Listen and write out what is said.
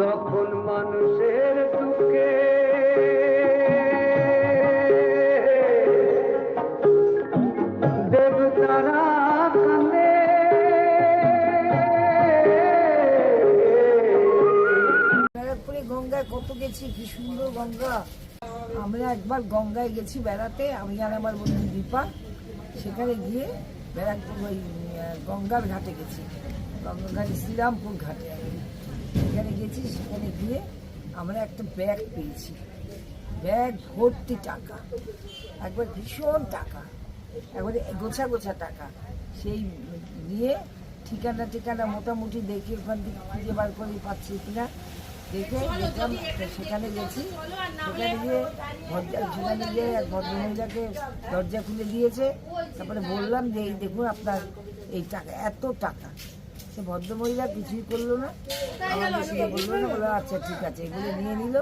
যখন মানুষের দুঃখে দেবতারা কান্দে, ব্যারাকপুরে গঙ্গায় কত গেছি, কি সুন্দর গঙ্গা। আমরা একবার গঙ্গায় গেছি বেড়াতে, আমি আর আমার বন্ধু দীপা। সেখানে গিয়ে ব্যারাকপুর ওই গঙ্গার ঘাটে গেছি, গঙ্গার ঘাটে শ্রীরামপুর ঘাটে সেখানে গেছি। সেখানে গিয়ে আমরা একটা ব্যাগ পেয়েছি, ব্যাগ ভর্তি টাকা, একবার ভীষণ টাকা, একবারে গোছা গোছা টাকা। সেই নিয়ে ঠিকানা মোটামুটি দেখে ওখান থেকে খুঁজে বার করে পাচ্ছি কিনা দেখে দেখলাম। সেখানে গেছি, সেখানে গিয়ে এক ভদ্রমহিলাকে দরজা খুলে দিয়েছে। তারপরে বললাম যে এই দেখুন আপনার এই টাকা, এত টাকা। সে ভদ্রমহিলা কিছুই করলো না, আমাদের সঙ্গে বললো না, বললো আচ্ছা ঠিক আছে, এগুলো নিয়ে নিল।